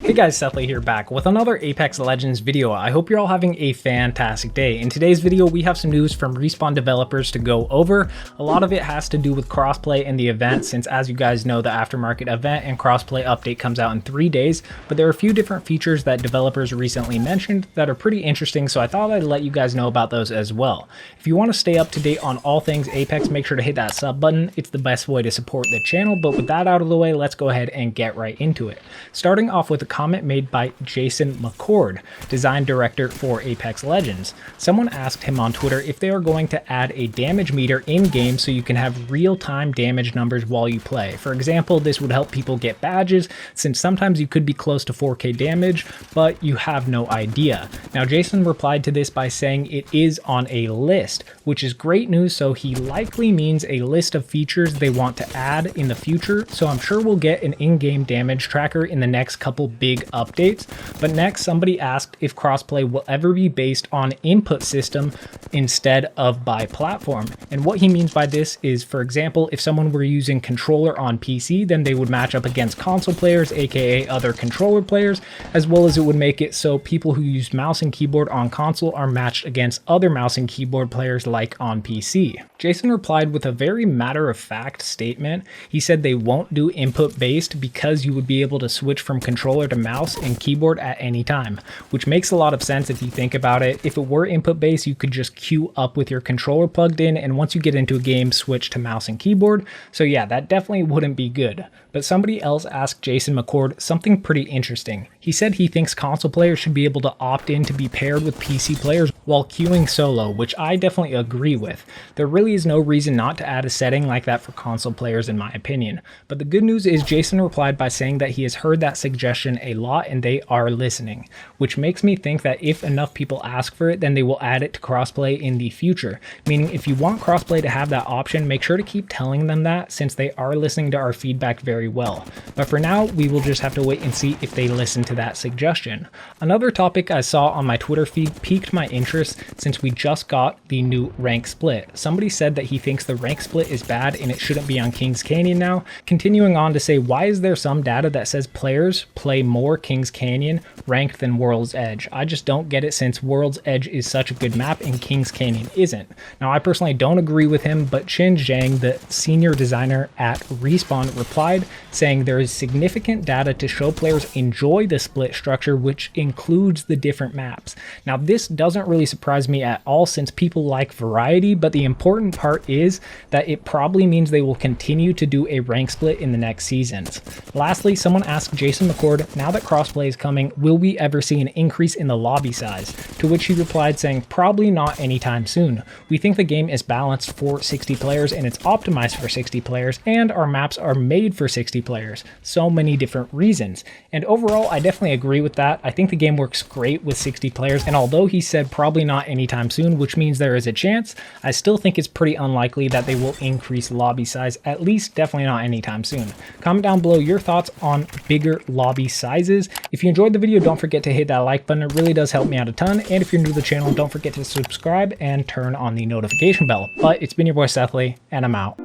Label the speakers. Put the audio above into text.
Speaker 1: Hey guys, Sethley here back with another Apex Legends video. I hope you're all having a fantastic day. In today's video, we have some news from Respawn developers to go over. A lot of it has to do with crossplay and the event, since as you guys know, the aftermarket event and crossplay update comes out in 3 days, but there are a few different features that developers recently mentioned that are pretty interesting, so I thought I'd let you guys know about those as well. If you want to stay up to date on all things Apex, make sure to hit that sub button. It's the best way to support the channel, but with that out of the way, let's go ahead and get right into it. Starting off with a comment made by Jason McCord, design director for Apex Legends. Someone asked him on Twitter if they are going to add a damage meter in-game so you can have real-time damage numbers while you play. For example, this would help people get badges, since sometimes you could be close to 4K damage, but you have no idea. Now, Jason replied to this by saying it is on a list, which is great news, so he likely means a list of features they want to add in the future, so I'm sure we'll get an in-game damage tracker in the next couple big updates. But next, somebody asked if crossplay will ever be based on input system instead of by platform. And what he means by this is, for example, if someone were using controller on PC, then they would match up against console players, aka other controller players, as well as it would make it so people who use mouse and keyboard on console are matched against other mouse and keyboard players like on PC. Jason replied with a very matter-of-fact statement. He said they won't do input-based because you would be able to switch from controller to mouse and keyboard at any time, which makes a lot of sense if you think about it. If it were input-based, you could just queue up with your controller plugged in, and once you get into a game, switch to mouse and keyboard. So yeah, that definitely wouldn't be good. But somebody else asked Jason McCord something pretty interesting. He said he thinks console players should be able to opt in to be paired with PC players while queuing solo, which I definitely agree with. There really is no reason not to add a setting like that for console players in my opinion. But the good news is Jason replied by saying that he has heard that suggestion a lot and they are listening, which makes me think that if enough people ask for it, then they will add it to crossplay in the future. Meaning if you want crossplay to have that option, make sure to keep telling them that, since they are listening to our feedback very well. But for now, we will just have to wait and see if they listen to that suggestion. Another topic I saw on my Twitter feed piqued my interest since we just got the new rank split. Somebody said that he thinks the rank split is bad and it shouldn't be on Kings Canyon now, continuing on to say, why is there some data that says players play more Kings Canyon ranked than World's Edge? I just don't get it, since World's Edge is such a good map and Kings Canyon isn't. Now, I personally don't agree with him, but Chin Zhang, the senior designer at Respawn, replied saying there is significant data to show players enjoy the split structure, which includes the different maps. Now, this doesn't really surprise me at all, since people like variety, but the important part is that it probably means they will continue to do a rank split in the next seasons. Lastly, someone asked Jason McCord, now that crossplay is coming, will we ever see an increase in the lobby size? To which he replied saying, probably not anytime soon. We think the game is balanced for 60 players and it's optimized for 60 players, and our maps are made for 60 players. So many different reasons. And overall, I definitely agree with that. I think the game works great with 60 players, and although he said probably not anytime soon, which means there is a chance, I still think it's pretty unlikely that they will increase lobby size, at least definitely not anytime soon. Comment down below your thoughts on bigger lobby sizes. If you enjoyed the video, don't forget to hit that like button. It really does help me out a ton. And if you're new to the channel, don't forget to subscribe and turn on the notification bell. But it's been your boy Sethley, and I'm out.